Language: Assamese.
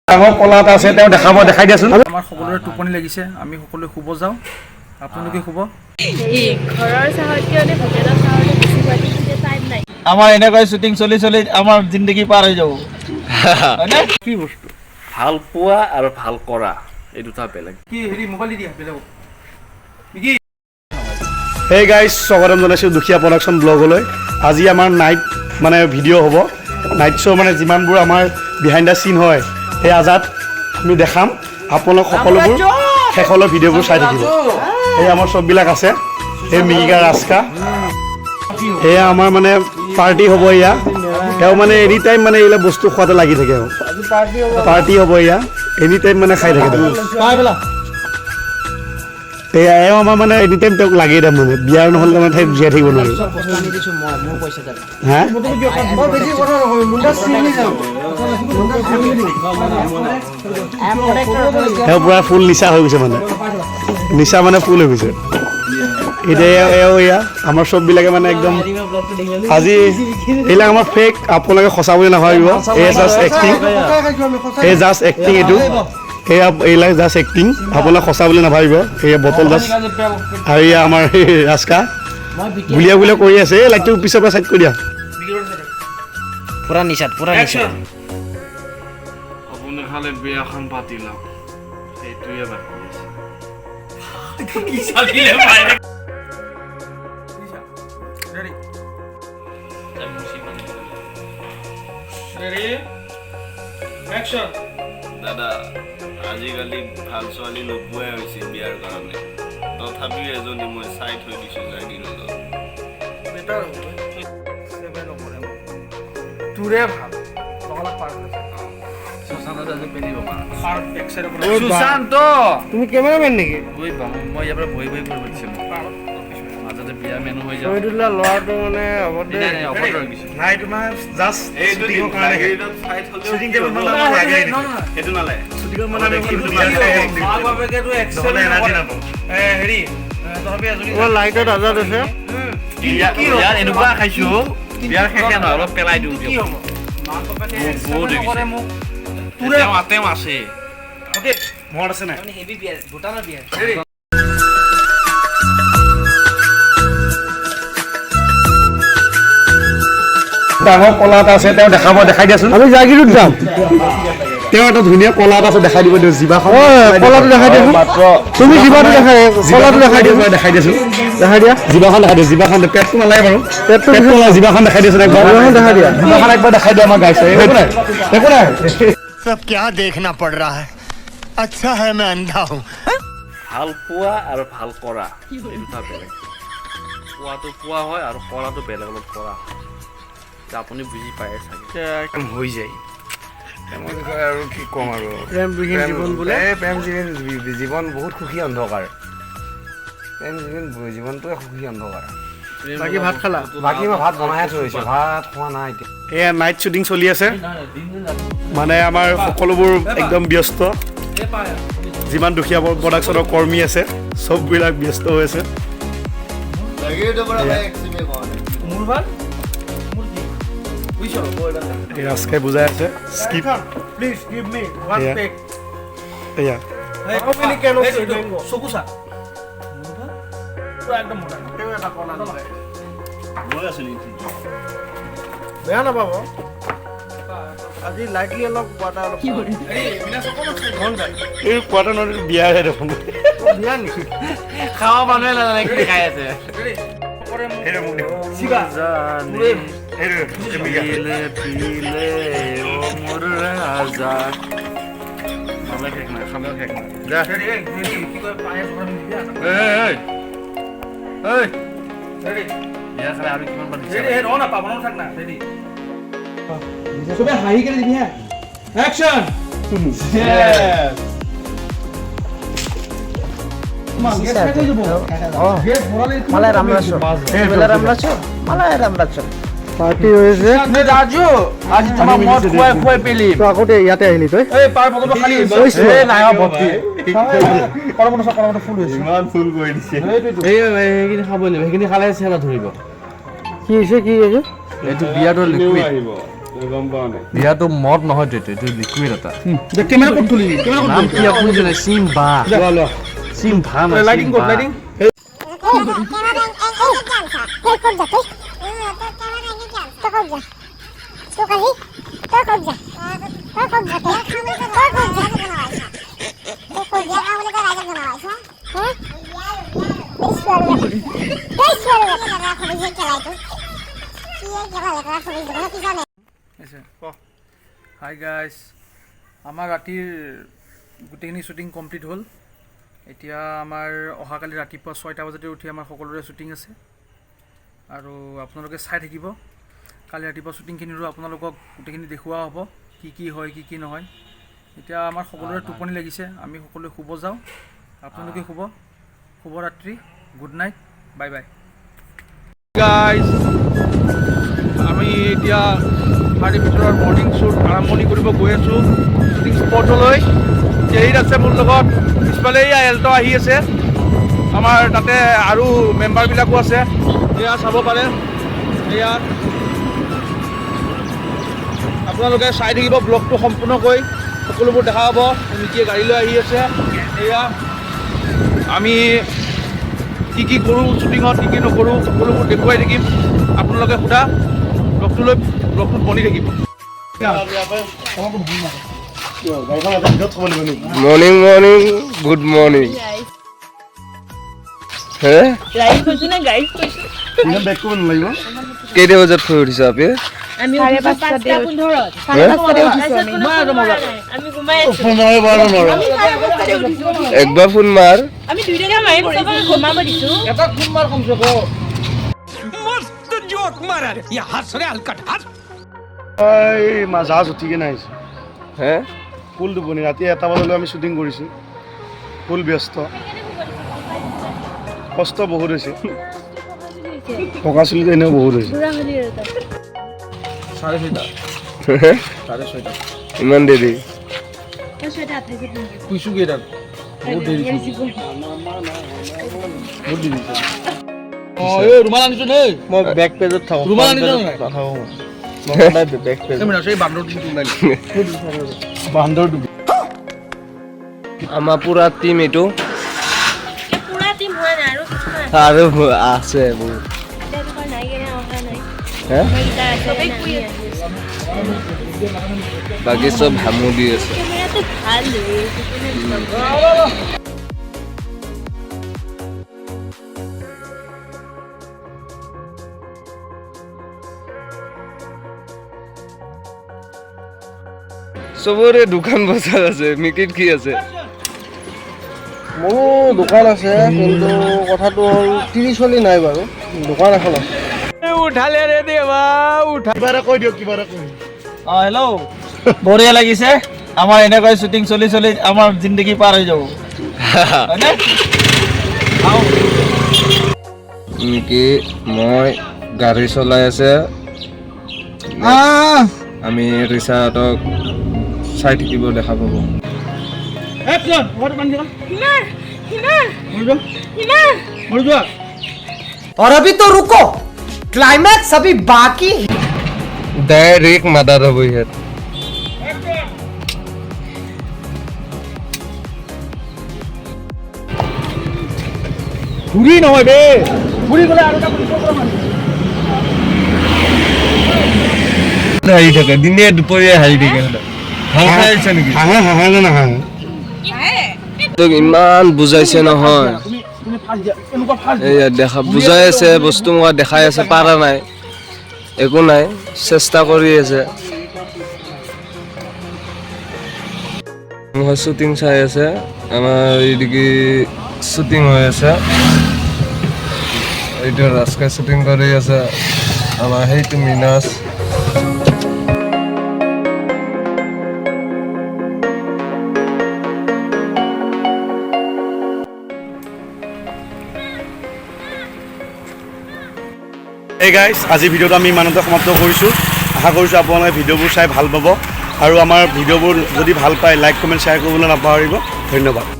ডাঙৰ কলা এটা আছে তেওঁ দেখাব দেখাই দিয়াচোন আমাৰ সকলোৰে টোপনি লাগিছে আমি সকলোৱে শুব যাওঁ আপোনালোকে শুব ঘৰৰ চাহতকৈ হোটেলৰ চাহতে বেছি পাৰ্টি টাইম নাই আমাৰ এনেকৈ শ্বুটিং চলি চলি আমাৰ জিন্দগী পাৰ হৈ যাব হয়নে কি বস্তু ভাল পোৱা আৰু ভাল কৰা এই দুটা বেলেগ কি হেৰি মোবাইল দিয়া বেলেগক কি হে গাইজ স্বাগতম জনাইছোঁ দুখীয়া প্ৰডাকশ্যন ব্লগলৈ আজি আমাৰ নাইট মানে ভিডিঅ' হ'ব নাইট শ্ব' মানে যিমানবোৰ আমাৰ বিহাইণ্ড দ্য চিন হয় সেই আজাদ আমি দেখাম আপোনালোক সকলোবোৰ শেষলৈ ভিডিঅ'বোৰ চাই থাকিব এই আমাৰ চববিলাক আছে এই মিহিকা ৰাস্কা এয়া আমাৰ মানে পাৰ্টি হ'ব এয়া তেওঁ মানে এনি টাইম মানে এইবিলাক বস্তু খোৱাতে লাগি থাকে পাৰ্টি হ'ব এয়া এনি টাইম মানে খাই থাকে এয়া এওঁ আমাৰ মানে এনি টাইম তেওঁক লাগেই তাৰমানে বিয়াৰ নহ'লে তাৰমানে ঠাইত জীয়াই থাকিব নোৱাৰে হা তেওঁ পূৰা ফুল নিচা হৈ গৈছে মানে নিচা মানে ফুল হৈ গৈছে এতিয়া এওঁ এয়া আমাৰ চববিলাকে মানে একদম আজি এইবিলাক আমাৰ ফেক আপোনালোকে সঁচা বুলি নাভাবিব এই জাষ্ট এক্টিং এইটো এয়া এইবিলাক জাষ্ট এক্টিং আপোনালোকে সঁচা বুলি নাভাবিব এয়া বটল জাষ্ট আৰু এয়া আমাৰ ৰাস্কা বুলিয়া বুলিয়া কৰি আছে এই লাইটটো পিছৰ পৰা চাইড কৰি দিয়া পুৰা নিচাত আপুনি খালে বিয়াখন পাতি লওক সেইটোৱে বাকী দাদা আজিকালি ভাল ছোৱালী নোপোৱাই হৈছে বিয়াৰ কাৰণে তথাপিও এজনী মই চাই থৈ দিছোঁ জাগিৰোডত তোৰে ভাল সুশান্ত তুমি কেমেৰামেন নেকি মই ইয়াৰ পৰা বহি বহি কৰিব দিছিলোঁ মাজতে বিয়া মেনু হৈ যাব ল'ৰাটো মানে নাই তোমাৰ জাষ্ট শ্বুটিঙৰ কাৰণে শ্বুটিং টেবুল সেইটো নালাগে শ্বুটিঙৰ মানে হেৰি লাইটত আজাদ আছে ইয়াৰ এনেকুৱা খাইছোঁ বিয়াৰ শেষে নহয় অলপ পেলাই দিওঁ তেওঁ আছে মনত আছে নাই ডাঙৰ কলা এটা আছে তেওঁ দেখাব দেখাই দিয়াচোন আমি জাগিৰোড যাম তেওঁ এটা ধুনীয়া কলা এটা আছে দেখাই দিব দিওঁ জিভাখন কলাটো দেখাই দিয়াচোন তুমি জিভাটো দেখাই কলাটো দেখাই দিয়া দেখাই দিয়াচোন দেখাই দিয়া জিভাখন দেখাই দিয়া জিভাখন পেটটো নালাগে বাৰু পেটটো জিভাখন দেখাই দিয়াচোন একবাৰ দেখাই দিয়া জিভাখন একবাৰ দেখাই দিয়া আমাৰ গাইছে একো নাই सब क्या देखना पड़ रहा है अच्छा है मैं अंधा हूँ ভাল পোৱা আৰু ভাল কৰা এই দুটা বেলেগ পোৱাটো পোৱা হয় আৰু কৰাটো বেলেগ অলপ কৰা আপুনি বুজি পায় চাগে হৈ যায় আৰু কি ক'ম আৰু প্ৰেমবিহীন জীৱন বোলে প্ৰেমবিহীন জীৱন বহুত সুখী অন্ধকাৰ প্ৰেমবিহীন জীৱনটোৱে সুখী অন্ধকাৰ বাকী ভাত খালা বাকী মই ভাত বনাইহে থৈছোঁ ভাত খোৱা নাই এতিয়া এয়া নাইট শ্বুটিং চলি আছে মানে আমাৰ সকলোবোৰ একদম ব্যস্ত যিমান দুখীয়া প্ৰডাকশ্যনৰ কৰ্মী আছে চববিলাক ব্যস্ত হৈ আছে ৰাস্কাই বুজাই আছে skip please give me one Yeah. Pack এয়া হাউ মেনি ক্যান অফ চকু চা একদম মোটা তেও এটা কলা নহয় বেয়া নাপাব আজি লাইটলি অলপ ৱাটাৰ অলপ এই কোৱাটাৰ নদীত বিয়াহে দেখোন বিয়া নেকি খাৱা মানুহে নাজানে কি খাই আছে চিগা পিলে পিলে ও মোৰ ৰাজা খালে শেষ নাই যা কি কয় পায়ে পৰা নিদিয়া বিয়া খালে আৰু কিমান বাৰ ৰেডি হে ৰনা পাবন থাক না ৰেডি সবে হাঁহি কৰে দিবি হ্যাঁ অ্যাকশন পাৰ্টি হৈছে ৰাজু আজি তোমাৰ মদ খুৱাই খুৱাই পেলি আগতে ইয়াতে আহিলি তই এই পাৰ পদটো খালি এই নাই ভৰ্তি কলমটো ফুল হৈছে ইমান ফুল কৰি দিছে সেইখিনি খাব লাগিব সেইখিনি খালে চেলা ধৰিব কি হৈছে এইটো বিয়াৰৰ লিকুইড বিয়াটো মদ নহয় এইটো লিকুইড এটা কেমেৰা ক'ত তুলিবি নাম কি আপুনি জানে চিম্বা লোৱা চিম্বা লাইটিং ক'ত লাইটিং হাই গাইজ আমাৰ ৰাতিৰ গোটেইখিনি শ্বুটিং কমপ্লিট হ'ল এতিয়া আমাৰ অহাকালি ৰাতিপুৱা 6টা বজাতে উঠি আমাৰ সকলোৰে শ্বুটিং আছে আৰু আপোনালোকে চাই থাকিব কালি ৰাতিপুৱা শ্বুটিংখিনিৰো আপোনালোকক গোটেইখিনি দেখুওৱা হ'ব কি হয় কি নহয় এতিয়া আমাৰ সকলোৰে টোপনি লাগিছে আমি সকলোৱে শুব যাওঁ আপোনালোকে শুভৰাত্ৰি good night bye bye guys আমি এতিয়া হাৰ্ডি ভিতৰৰ মৰ্ণিং শ্বুট আৰম্ভণি কৰিব গৈ আছোঁ শ্বুটিং স্পটলৈ জেৰিত আছে মোৰ লগত পিছফালে এয়া এল্টো আহি আছে আমাৰ তাতে আৰু মেম্বাৰবিলাকো আছে এয়া চাব পাৰে এয়া আপোনালোকে চাই থাকিব ব্লগটো সম্পূৰ্ণকৈ সকলোবোৰ দেখা পাব নিকিয়ে গাড়ী লৈ আহি আছে এয়া আমি কি কৰোঁ শ্বুটিঙত কি নকৰোঁ সকলোবোৰ দেখুৱাই থাকিম আপোনালোকে সোধা ব্লগটোত বনি থাকিব মৰ্ণিং মৰ্ণিং গুড মৰ্ণিং হে লাইভ কৈছো না গাইড কৈছো ইমান বেক কৰিব নালাগিব কেইটা বজাত শুই উঠিছা আপি আমি 5:15 আমি ঘুমাই আছো একবাৰ ফোন মাৰ আমি দুইটাকে মাৰি চব ঘুমাব দিছো এটা ফোন মাৰ কমছে কম জাহাজ উঠিকে নাই হে ফুল টোপনি ৰাতি 1টা বজালৈ আমি শ্বুটিং কৰিছোঁ ফুল ব্যস্ত কষ্ট বহুত হৈছে টকা চলিত এনেও বহুত হৈছে বুঢ়া হলি আৰু তাত 6:30 ইমান দেৰি শুইছোঁ কেইটাত বহুত দেৰি এই ৰুমাল আনিছোঁ দেই মই বেক পেজত থাকোঁ ৰুমাল আনিছোঁ নাই বেক পেজ এই বান্দৰটো ওলাই বান্দৰ আমাৰ পুৰা টিম এইটো পুৰা টিম হোৱা নাই আৰু আৰু আছে বহুত এতিয়া তোমাৰ নাই কেনে অহা নাই হে চবেই শুই আছে বাকী চব হামু দি আছে কেমেৰাটো ভাল চবৰে দোকান বজাৰ আছে মিকিত কি আছে মোৰো দোকান আছে কিন্তু কথাটো হ'ল 30 চলি নাই বাৰু দোকান এখন আছে উঠালে ৰে দেৱা উঠা কিবা এটা কৈ দিয়ক কিবা এটা কৈ হেল্ল' বঢ়িয়া লাগিছে আমাৰ এনেকৈ শ্বুটিং চলি আমাৰ জিন্দগী পাৰ হৈ যাব হয়নে মিকি মই গাড়ী চলাই আছে আমি ৰিচাৰ্টক চাই থাকিব দেখা পাব और अभी तो रुको क्लाइमैक्स अभी बाकी है ডাইৰেক্ট মাদাৰ হ'ব ইয়াত ঘূৰি নহয় বে ঘূৰি গ'লে আৰু এটা হাঁহি থাকে দিনে দুপৰীয়া হাঁহি থাকে ভাল খাই আহিছে নেকি হাঁহে নে নাহাঁহে তোক ইমান বুজাইছে নহয় এয়া দেখা বুজাই আছে বস্তু মোক দেখাই আছে পাৰা নাই একো নাই চেষ্টা কৰি আছে মোৰ শ্বুটিং চাই আছে আমাৰ এইদিকে শ্বুটিং হৈ আছে এইটো ৰাস্কাই শ্বুটিং কৰি আছে আমাৰ সেইটো মিনাছ এই গাইজ আজি ভিডিঅ'টো আমি ইমানতে সমাপ্ত কৰিছোঁ আশা কৰিছোঁ আপোনালোকে ভিডিঅ'বোৰ চাই ভাল পাব আৰু আমাৰ ভিডিঅ'বোৰ যদি ভাল পায় লাইক কমেণ্ট শ্বেয়াৰ কৰিবলৈ নাপাহৰিব ধন্যবাদ